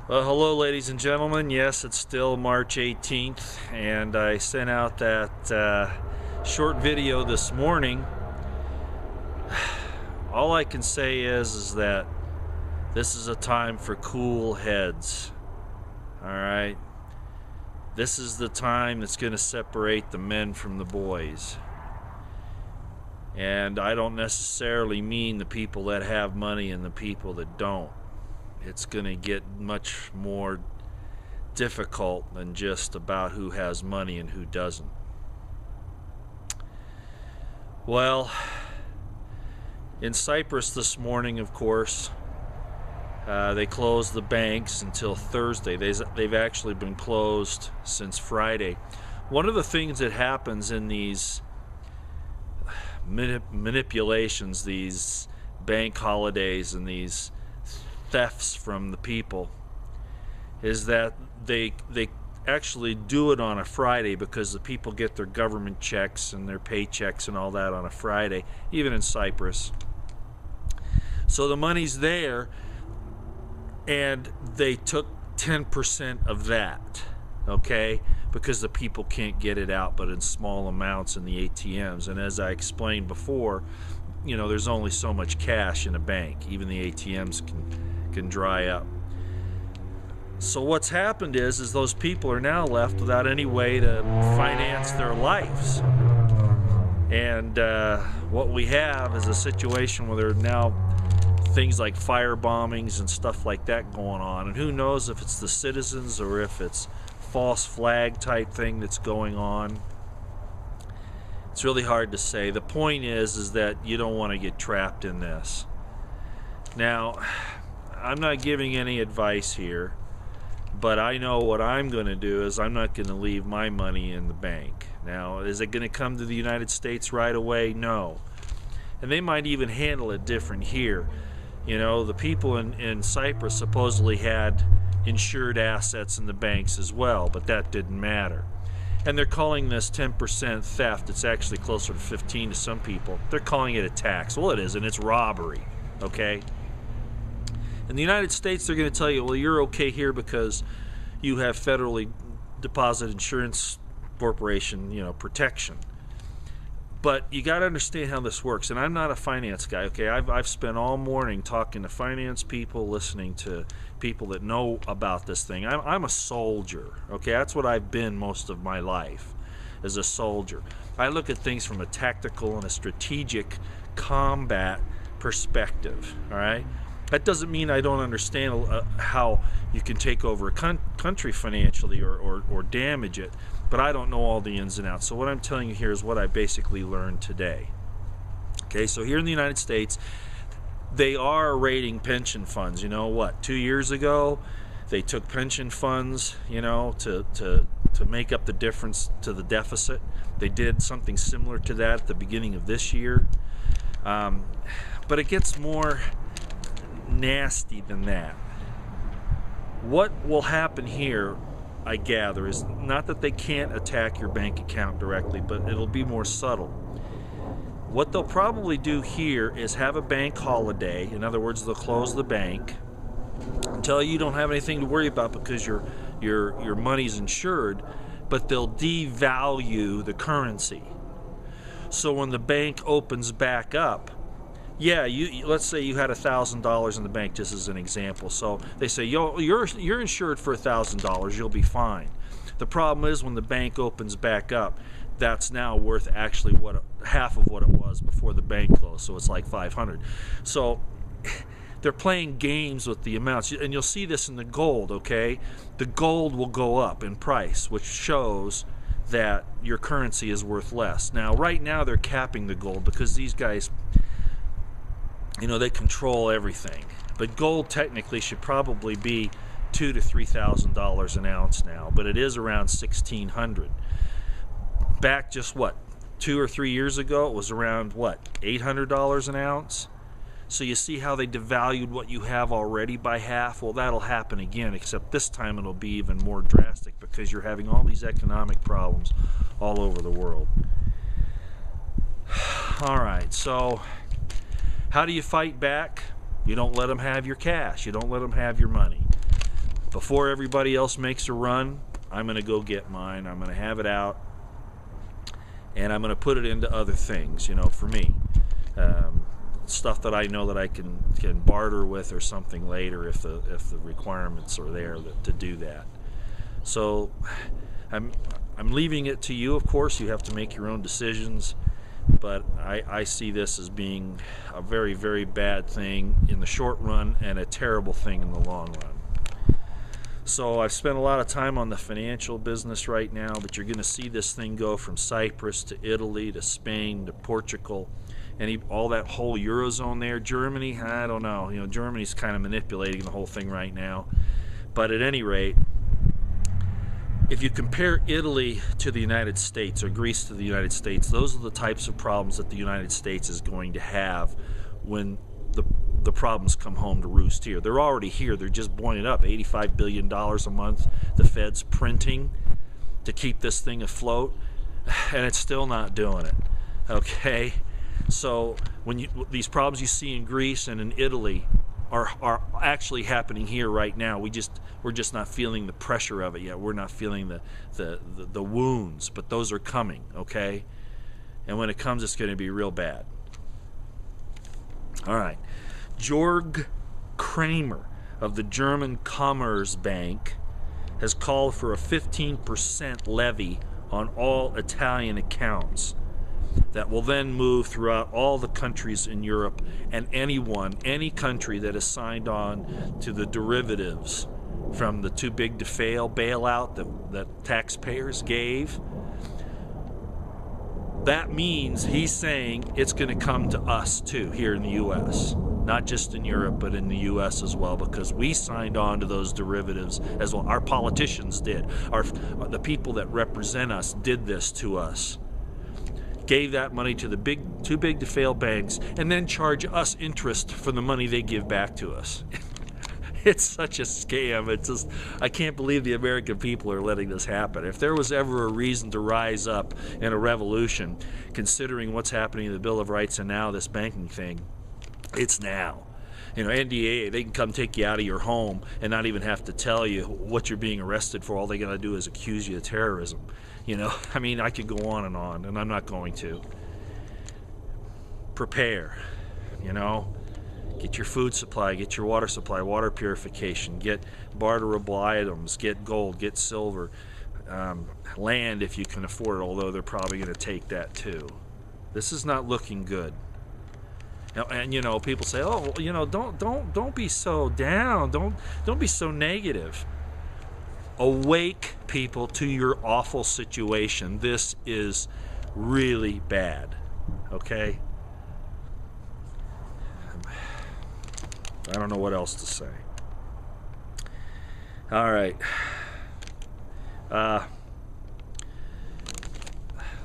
Well, hello, ladies and gentlemen. Yes, it's still March 18th, and I sent out that short video this morning. All I can say is that this is a time for cool heads. All right? This is the time that's going to separate the men from the boys. And I don't necessarily mean the people that have money and the people that don't. It's going to get much more difficult than just about who has money and who doesn't. Well, in Cyprus this morning, of course, they closed the banks until Thursday. They've actually been closed since Friday. One of the things that happens in these manipulations, these bank holidays and these thefts from the people, is that they actually do it on a Friday because the people get their government checks and their paychecks and all that on a Friday, even in Cyprus. So the money's there, and they took 10% of that, okay, because the people can't get it out but in small amounts in the ATMs. And as I explained before, you know, there's only so much cash in a bank. Even the ATMs can dry up. So what's happened is those people are now left without any way to finance their lives. And what we have is a situation where there are now things like firebombings and stuff like that going on. And who knows if it's the citizens or if it's false flag type thing that's going on. It's really hard to say. The point is that you don't want to get trapped in this. Now, I'm not giving any advice here, but I know what I'm going to do is I'm not going to leave my money in the bank. Now, is it going to come to the United States right away? No. And they might even handle it different here. You know, the people in Cyprus supposedly had insured assets in the banks as well, but that didn't matter. And they're calling this 10% theft. It's actually closer to 15 to some people. They're calling it a tax. Well, it isn't. It's robbery, okay? In the United States, they're going to tell you, well, you're okay here because you have federally deposit insurance corporation, you know, protection. But you got to understand how this works. And I'm not a finance guy, okay? I've spent all morning talking to finance people, listening to people that know about this thing. I'm a soldier, okay? That's what I've been most of my life, as a soldier. I look at things from a tactical and a strategic combat perspective, all right? That doesn't mean I don't understand how you can take over a country financially or damage it, but I don't know all the ins and outs. So what I'm telling you here is what I basically learned today. Okay, so here in the United States, they are raiding pension funds. You know what? 2 years ago, they took pension funds, you know, to make up the difference to the deficit. They did something similar to that at the beginning of this year. But it gets more nasty than that. What will happen here, I gather, is not that they can't attack your bank account directly, but it'll be more subtle. What they'll probably do here is have a bank holiday. In other words, they'll close the bank until you don't have anything to worry about because your money's insured, but they'll devalue the currency. So when the bank opens back up, yeah, let's say you had $1,000 in the bank, just as an example. So they say, you're insured for $1,000, you'll be fine. The problem is when the bank opens back up, that's now worth actually half of what it was before the bank closed. So it's like $500. So they're playing games with the amounts, and you'll see this in the gold. Okay, the gold will go up in price, which shows that your currency is worth less. Now, right now they're capping the gold because these guys, you know, they control everything. But gold technically should probably be $2,000 to $3,000 an ounce now, but it is around $1,600. Back just 2 or 3 years ago, it was around $800 an ounce. So you see how they devalued what you have already by half? Well, that'll happen again, except this time it'll be even more drastic because you're having all these economic problems all over the world. All right, so how do you fight back? You don't let them have your cash. You don't let them have your money. before everybody else makes a run, I'm going to go get mine. I'm going to have it out, and I'm going to put it into other things, for me. Stuff that I know that I can barter with or something later if the requirements are there to do that. So I'm leaving it to you. Of course, you have to make your own decisions, but I see this as being a very, very bad thing in the short run and a terrible thing in the long run. So I've spent a lot of time on the financial business right now, but you're going to see this thing go from Cyprus to Italy to Spain to Portugal, and all that whole Eurozone there. Germany, I don't know. Germany's kind of manipulating the whole thing right now. But at any rate, if you compare Italy to the United States or Greece to the United States, those are the types of problems that the United States is going to have when the problems come home to roost here. They're already here. They're just blowing it up. $85 billion a month the Fed's printing to keep this thing afloat, and it's still not doing it. Okay? So when these problems you see in Greece and in Italy are actually happening here right now. We're just not feeling the pressure of it yet. We're not feeling the wounds, but those are coming, okay? And when it comes, it's going to be real bad. All right. Georg Kramer of the German Commerzbank has called for a 15% levy on all Italian accounts that will then move throughout all the countries in Europe, and any country that has signed on to the derivatives from the too big to fail bailout that taxpayers gave. That means he's saying it's going to come to us too here in the U.S. Not just in Europe, but in the U.S. as well, because we signed on to those derivatives as well. Our politicians did. The people that represent us did this to us. Gave that money to the too big to fail banks, and then charge us interest for the money they give back to us. It's such a scam. It's just, I can't believe the American people are letting this happen. If there was ever a reason to rise up in a revolution, considering what's happening in the Bill of Rights and now this banking thing, it's now. NDAA, they can come take you out of your home and not even have to tell you what you're being arrested for. All they got to do is accuse you of terrorism. I could go on, and I'm not going to. Prepare, Get your food supply, get your water supply, water purification, get barterable items, get gold, get silver, land if you can afford it, although they're probably going to take that too. This is not looking good. And people say, "Oh, don't be so down. Don't be so negative." Awake, people, to your awful situation. This is really bad. Okay? I don't know what else to say. All right.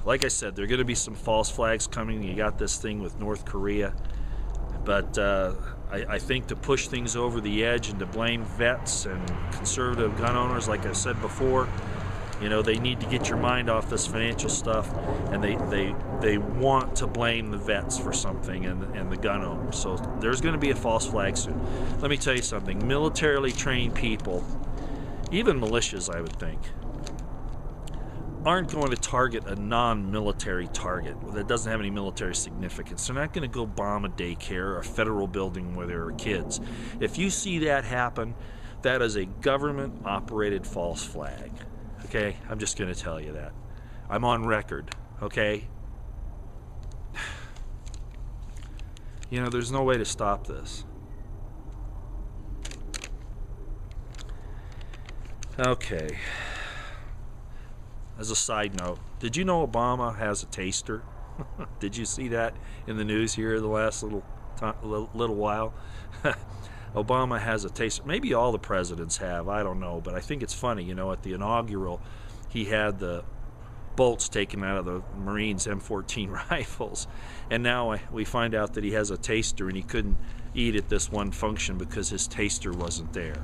Like I said, there are going to be some false flags coming. You got this thing with North Korea. But I think to push things over the edge and to blame vets and conservative gun owners, like I said before, they need to get your mind off this financial stuff, and they want to blame the vets for something and the gun owners. So there's going to be a false flag soon. Let me tell you something. Militarily trained people, even militias, I would think, aren't going to target a non-military target that doesn't have any military significance. They're not going to go bomb a daycare or a federal building where there are kids. If you see that happen, that is a government-operated false flag. Okay? I'm just going to tell you that. I'm on record. Okay? There's no way to stop this. Okay. As a side note, did you know Obama has a taster? Did you see that in the news here the last little while? Obama has a taster. Maybe all the presidents have. I don't know. But I think it's funny. At the inaugural, he had the bolts taken out of the Marines' M14 rifles. And now we find out that he has a taster and he couldn't eat at this one function because his taster wasn't there.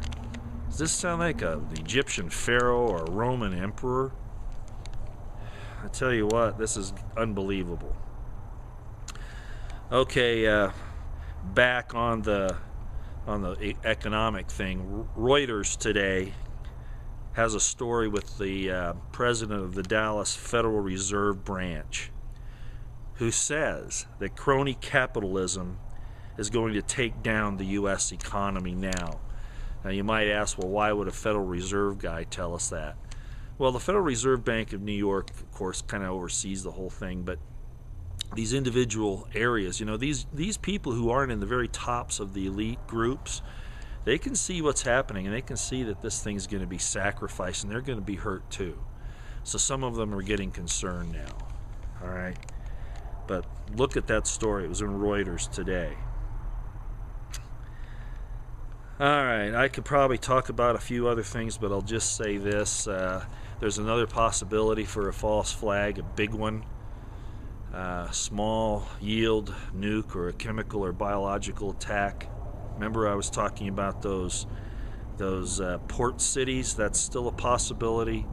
Does this sound like an Egyptian pharaoh or a Roman emperor? I tell you what, this is unbelievable. Okay, back on the economic thing. Reuters today has a story with the president of the Dallas Federal Reserve Branch, who says that crony capitalism is going to take down the U.S. economy now. Now you might ask, well, why would a Federal Reserve guy tell us that? Well, the Federal Reserve Bank of New York, of course, kind of oversees the whole thing, but these individual areas, you know, these people who aren't in the very tops of the elite groups, they can see what's happening, and they can see that this thing's going to be sacrificed, and they're going to be hurt too. So some of them are getting concerned now. All right, but look at that story. It was in Reuters today. All right, I could probably talk about a few other things, but I'll just say this. There's another possibility for a false flag, a big one. Small yield nuke or a chemical or biological attack. Remember I was talking about those port cities? That's still a possibility.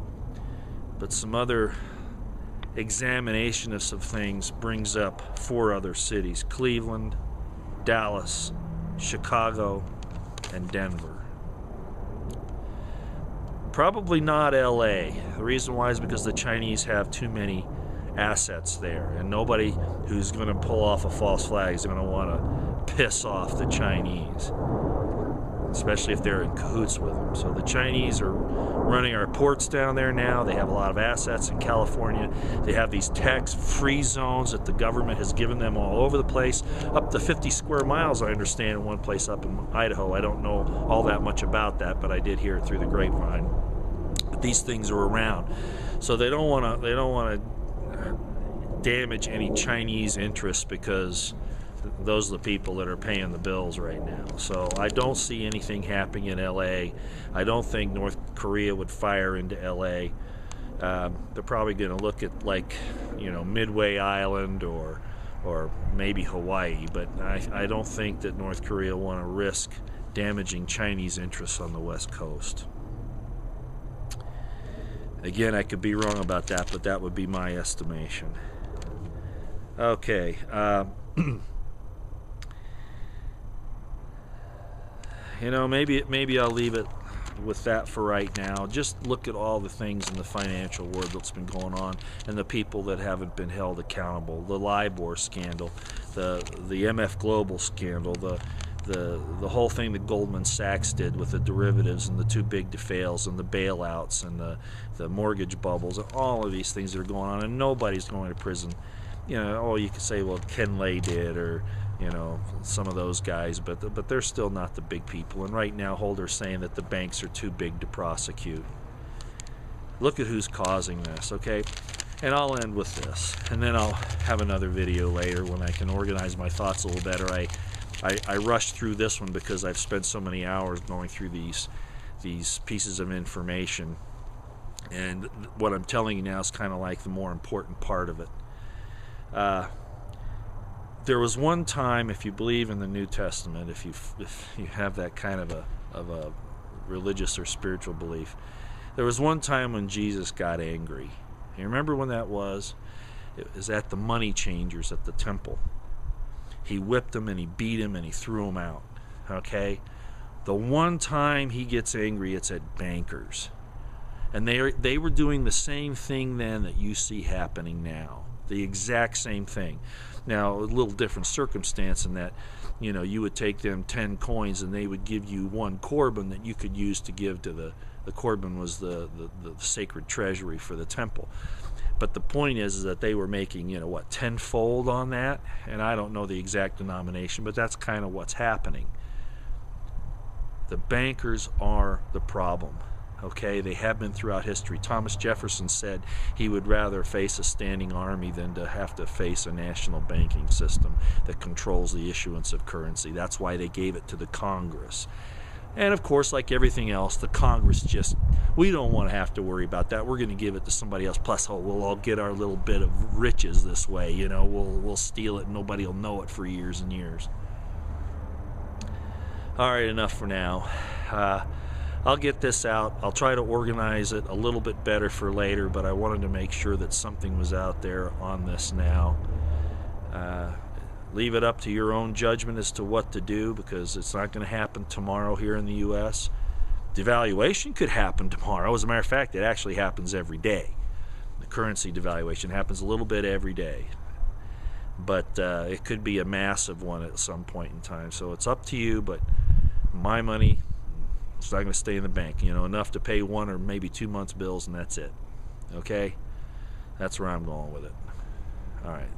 But some other examination of some things brings up 4 other cities: Cleveland, Dallas, Chicago, and Denver. Probably not LA. The reason why is because the Chinese have too many assets there, and nobody who's going to pull off a false flag is going to want to piss off the Chinese, especially if they're in cahoots with them. So the Chinese are running our ports down there now. They have a lot of assets in California. They have these tax-free zones that the government has given them all over the place, up to 50 square miles, I understand, in one place up in Idaho. I don't know all that much about that, but I did hear it through the grapevine. But these things are around, so they don't want to damage any Chinese interests, because those are the people that are paying the bills right now. So I don't see anything happening in LA. I don't think North Korea would fire into LA. They're probably going to look at, like, you know, Midway Island or maybe Hawaii, but I don't think that North Korea want to risk damaging Chinese interests on the West Coast. Again, I could be wrong about that, but that would be my estimation. Okay. You know, maybe I'll leave it with that for right now. Just look at all the things in the financial world that's been going on, and the people that haven't been held accountable. The LIBOR scandal, the MF Global scandal, the whole thing that Goldman Sachs did with the derivatives and the too big to fails and the bailouts and the mortgage bubbles, and all of these things that are going on, and nobody's going to prison. You know, you could say, well, Ken Lay did, or, you know, some of those guys, but they're still not the big people. And right now, Holder's saying that the banks are too big to prosecute. Look at who's causing this, okay? And I'll end with this, and then I'll have another video later when I can organize my thoughts a little better. I rushed through this one because I've spent so many hours going through these pieces of information, and what I'm telling you now is kind of like the more important part of it. There was one time, if you believe in the New Testament, if you have that kind of a religious or spiritual belief, there was one time when Jesus got angry. You remember when that was? It was at the money changers at the temple. He whipped them and he beat them and he threw them out. Okay? The one time he gets angry, it's at bankers. And they were doing the same thing then that you see happening now. The exact same thing. Now, a little different circumstance in that, you know, you would take them 10 coins and they would give you 1 korban that you could use to give to the korban was the sacred treasury for the temple. But the point is that they were making, you know, what, tenfold on that? And I don't know the exact denomination, but that's kind of what's happening. The bankers are the problem. Okay, they have been throughout history. Thomas Jefferson said he would rather face a standing army than to have to face a national banking system that controls the issuance of currency. That's why they gave it to the Congress. And of course, like everything else, the Congress we don't want to have to worry about that. We're going to give it to somebody else. Plus, we'll all get our little bit of riches this way. You know, we'll steal it and nobody will know it for years and years. All right, enough for now. I'll get this out. I'll try to organize it a little bit better for later, but I wanted to make sure that something was out there on this now. leave it up to your own judgment as to what to do, because it's not going to happen tomorrow here in the U.S. Devaluation could happen tomorrow. As a matter of fact, it actually happens every day. The currency devaluation happens a little bit every day. But it could be a massive one at some point in time. So it's up to you, but my money, it's not going to stay in the bank. You know, enough to pay 1 or maybe 2 months' bills, and that's it. Okay? That's where I'm going with it. All right.